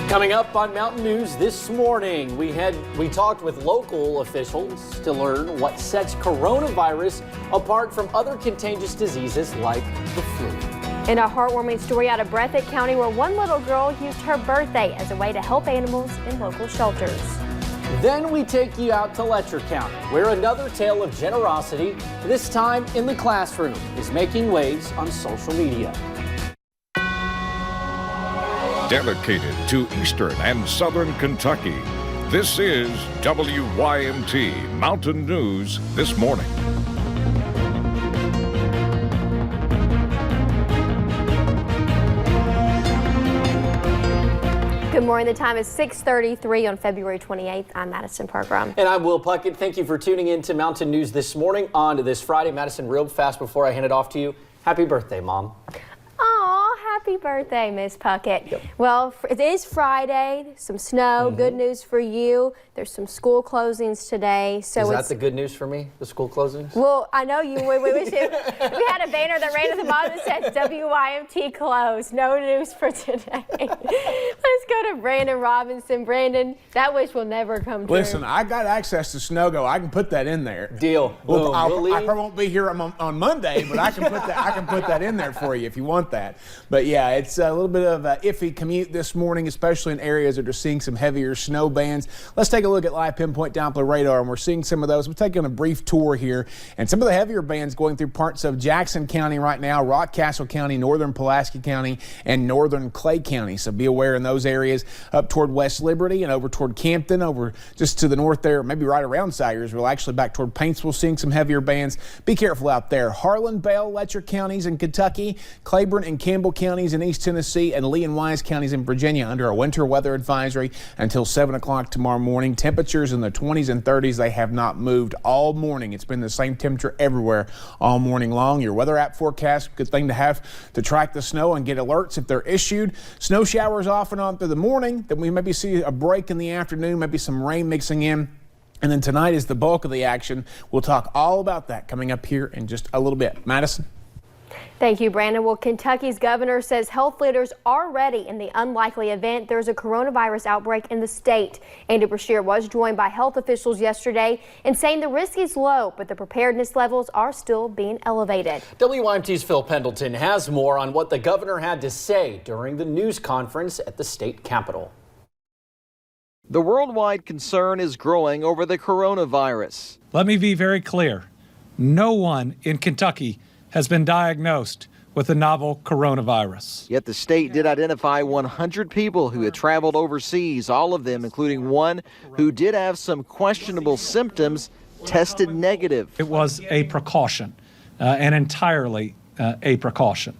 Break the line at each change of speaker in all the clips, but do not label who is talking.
Coming up on Mountain News this morning, we talked with local officials to learn what sets coronavirus apart from other contagious diseases like the flu.
And a heartwarming story out of Breathitt County where one little girl used her birthday as a way to help animals in local shelters.
Then we take you out to Letcher County, where another tale of generosity, this time in the classroom, is making waves on social media.
Dedicated to Eastern and Southern Kentucky, this is WYMT Mountain News This Morning.
Good morning. The time is 6:33 on February 28th. I'm Madison Parkram.
And I'm Will Puckett. Thank you for tuning in to Mountain News This Morning on to this Friday. Madison, real fast before I hand it off to you, happy birthday, Mom.
Aw, happy birthday, Miss Puckett.
Yep.
Well, it is Friday, some snow, good news for you. There's some school closings today. So
is that the good news for me, the school closings?
Well, I know you we wish we had a banner that ran at the bottom that said WYMT closed. No news for today. Let's go to Brandon Robinson. Brandon, that wish will never come true.
Listen, I got access to SnowGo. I can put that in there.
Deal.
Well, I probably won't be here on Monday, but I can put that in there for you if you want that. But yeah, it's a little bit of an iffy commute this morning, especially in areas that are seeing some heavier snow bands. Let's take a look at live pinpoint Doppler radar, and we're seeing some of those. We're taking a brief tour here, and some of the heavier bands going through parts of Jackson County right now, Rockcastle County, northern Pulaski County, and northern Clay County. So be aware in those areas up toward West Liberty and over toward Campton, over just to the north there, maybe right around Syersville, actually back toward Paintsville, seeing some heavier bands. Be careful out there. Harlan, Bell, Letcher counties in Kentucky, Claiborne and Campbell counties in East Tennessee, and Lee and Wise counties in Virginia under a winter weather advisory until 7 o'clock tomorrow morning. Temperatures in the 20s and 30s. They have not moved all morning. It's been the same temperature everywhere all morning long. Your weather app forecast, good thing to have to track the snow and get alerts if they're issued. Snow showers off and on through the morning. Then we maybe see a break in the afternoon, maybe some rain mixing in. And then tonight is the bulk of the action. We'll talk all about that coming up here in just a little bit. Madison?
Thank you, Brandon. Well, Kentucky's governor says health leaders are ready in the unlikely event there's a coronavirus outbreak in the state. Andy Brashear was joined by health officials yesterday and saying the risk is low, but the preparedness levels are still being elevated.
WYMT's Phil Pendleton has more on what the governor had to say during the news conference at the state capitol.
The worldwide concern is growing over the coronavirus.
Let me be very clear. No one in Kentucky has been diagnosed with the novel coronavirus.
Yet the state did identify 100 people who had traveled overseas, all of them, including one who did have some questionable symptoms, tested negative.
It was a precaution, and entirely a precaution.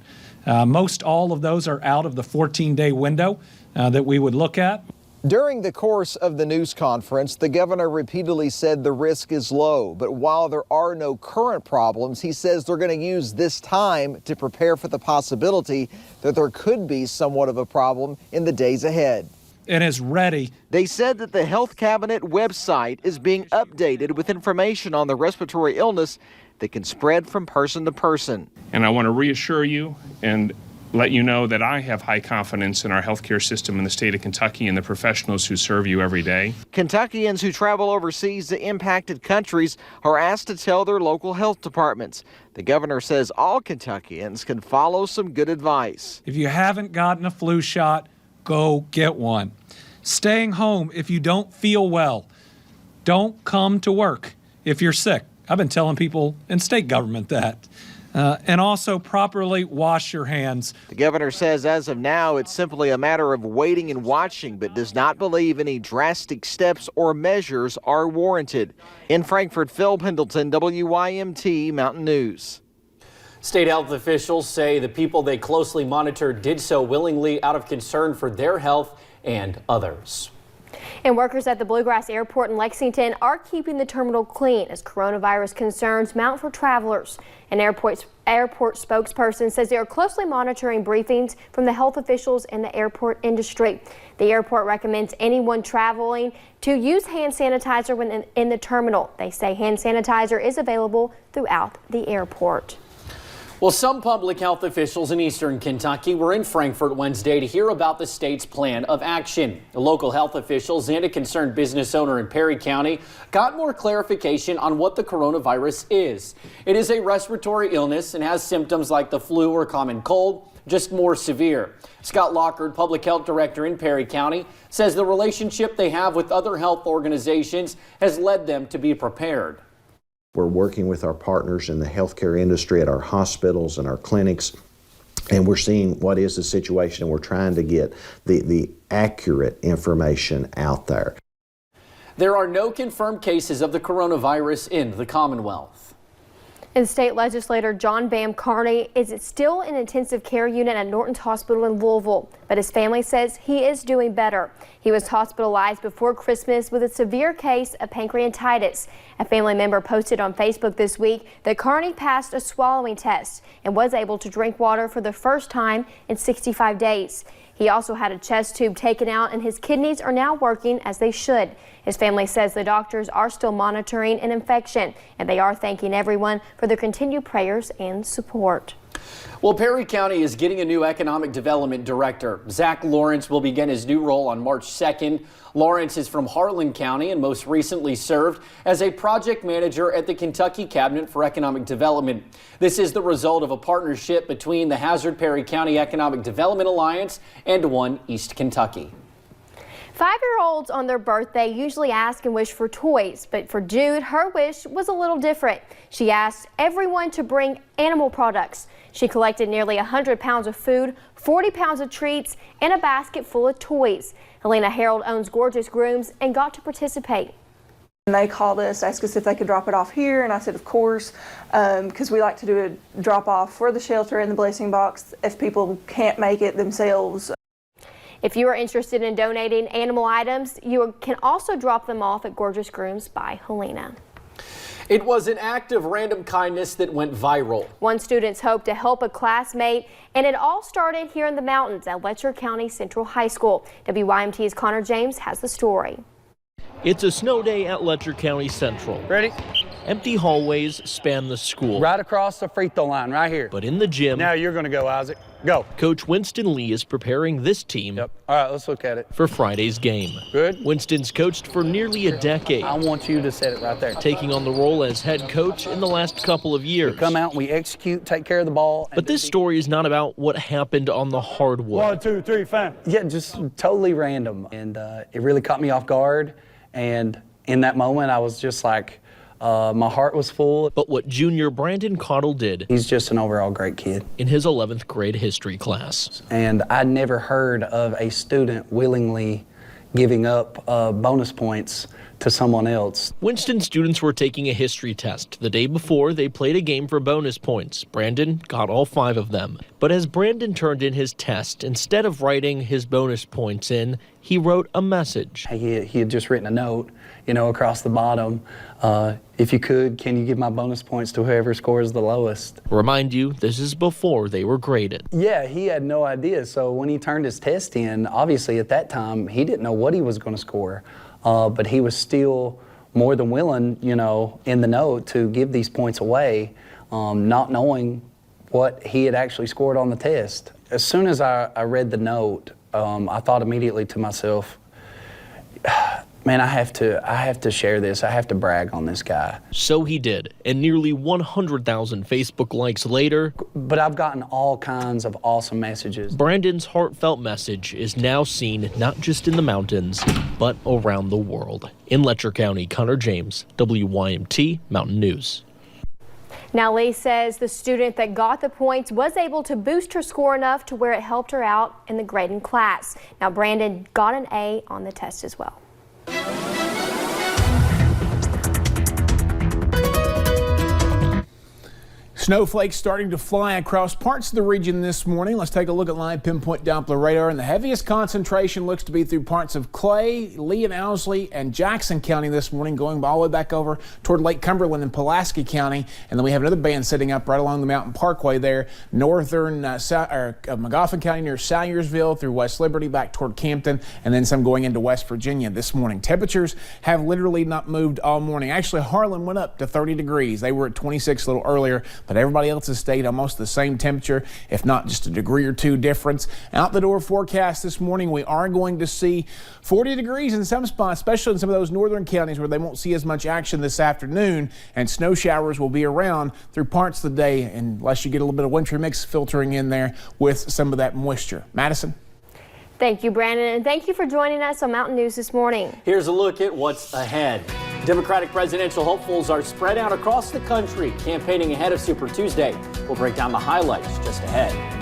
Most all of those are out of the 14-day window that we would look at.
During the course of the news conference, the governor repeatedly said the risk is low. But while there are no current problems, he says they're going to use this time to prepare for the possibility that there could be somewhat of a problem in the days ahead.
And is ready.
They said that the Health Cabinet website is being updated with information on the respiratory illness that can spread from person to person.
And I want to reassure you and let you know that I have high confidence in our healthcare system in the state of Kentucky and the professionals who serve you every day.
Kentuckians who travel overseas to impacted countries are asked to tell their local health departments. The governor says all Kentuckians can follow some good advice.
If you haven't gotten a flu shot, go get one. Staying home if you don't feel well. Don't come to work if you're sick. I've been telling people in state government that. And also properly wash your hands.
The governor says as of now, it's simply a matter of waiting and watching, but does not believe any drastic steps or measures are warranted. In Frankfort, Phil Pendleton, WYMT Mountain News.
State health officials say the people they closely monitored did so willingly out of concern for their health and others.
And workers at the Bluegrass Airport in Lexington are keeping the terminal clean as coronavirus concerns mount for travelers. An airport spokesperson says they are closely monitoring briefings from the health officials and the airport industry. The airport recommends anyone traveling to use hand sanitizer when in the terminal. They say hand sanitizer is available throughout the airport.
Well, some public health officials in eastern Kentucky were in Frankfort Wednesday to hear about the state's plan of action. The local health officials and a concerned business owner in Perry County got more clarification on what the coronavirus is. It is a respiratory illness and has symptoms like the flu or common cold, just more severe. Scott Lockard, public health director in Perry County, says the relationship they have with other health organizations has led them to be prepared.
We're working with our partners in the healthcare industry at our hospitals and our clinics, and we're seeing what is the situation, and we're trying to get the accurate information out there.
There are no confirmed cases of the coronavirus in the Commonwealth.
And state legislator John Bam Carney is still in intensive care unit at Norton's Hospital in Louisville, but his family says he is doing better. He was hospitalized before Christmas with a severe case of pancreatitis. A family member posted on Facebook this week that Carney passed a swallowing test and was able to drink water for the first time in 65 days. He also had a chest tube taken out and his kidneys are now working as they should. His family says the doctors are still monitoring an infection and they are thanking everyone for their continued prayers and support.
Well, Perry County is getting a new economic development director. Zach Lawrence will begin his new role on March 2nd. Lawrence is from Harlan County and most recently served as a project manager at the Kentucky Cabinet for Economic Development. This is the result of a partnership between the Hazard Perry County Economic Development Alliance and One East Kentucky.
5-year-olds on their birthday usually ask and wish for toys, but for Jude, her wish was a little different. She asked everyone to bring animal products. She collected nearly 100 pounds of food, 40 pounds of treats, and a basket full of toys. Helena Harold owns Gorgeous Grooms and got to participate.
And they called us, asked us if they could drop it off here, and I said of course, because we like to do a drop off for the shelter and the blessing box if people can't make it themselves.
If you are interested in donating animal items, you can also drop them off at Gorgeous Grooms by Helena.
It was an act of random kindness that went viral.
One student's hoped to help a classmate, and it all started here in the mountains at Letcher County Central High School. WYMT's Connor James has the story.
It's a snow day at Letcher County Central.
Ready?
Empty hallways span the school.
Right across the free throw line, right here.
But in the gym,
now you're going to go, Isaac. Go.
Coach Winston Lee is preparing this team
All right, let's look at it.
for Friday's game.
Good.
Winston's coached for nearly a decade,
I want you to set it right there.
taking on the role as head coach in the last couple of years.
We come out, we execute, take care of the ball.
But this story is not about what happened on the hardwood.
1, 2, 3, 5. Yeah, just totally random. And it really caught me off guard. And in that moment, I was just like, my heart was full.
But what junior Brandon Cottle did
He's just an overall great kid.
in his 11th grade history class.
And I'd never heard of a student willingly giving up bonus points to someone else.
Winston students were taking a history test. The day before, they played a game for bonus points. Brandon got all 5 of them. But as Brandon turned in his test, instead of writing his bonus points in, he wrote a message.
He had just written a note, across the bottom. If you could, can you give my bonus points to whoever scores the lowest?
Remind you, this is before they were graded.
Yeah, he had no idea. So when he turned his test in, obviously at that time, he didn't know what he was going to score. But he was still more than willing, in the note to give these points away, not knowing what he had actually scored on the test. As soon as I read the note, I thought immediately to myself, man, I have to share this. I have to brag on this guy.
So he did, and nearly 100,000 Facebook likes later,
But I've gotten all kinds of awesome messages.
Brandon's heartfelt message is now seen not just in the mountains, but around the world. In Letcher County, Connor James, WYMT Mountain News.
Now, Lee says the student that got the points was able to boost her score enough to where it helped her out in the grading class. Now, Brandon got an A on the test as well.
Snowflakes starting to fly across parts of the region this morning. Let's take a look at live pinpoint Doppler radar. And the heaviest concentration looks to be through parts of Clay, Lee and Owsley, and Jackson County this morning, going all the way back over toward Lake Cumberland and Pulaski County. And then we have another band sitting up right along the Mountain Parkway there, northern Magoffin County near Salyersville through West Liberty back toward Campton, and then some going into West Virginia this morning. Temperatures have literally not moved all morning. Actually, Harlan went up to 30 degrees. They were at 26 a little earlier, but but everybody else has stayed almost the same temperature, if not just a degree or two difference. Out the door forecast this morning, we are going to see 40 degrees in some spots, especially in some of those northern counties where they won't see as much action this afternoon, and snow showers will be around through parts of the day unless you get a little bit of wintry mix filtering in there with some of that moisture. Madison?
Thank you, Brandon, and thank you for joining us on Mountain News this morning.
Here's a look at what's ahead. Democratic presidential hopefuls are spread out across the country campaigning ahead of Super Tuesday. We'll break down the highlights just ahead.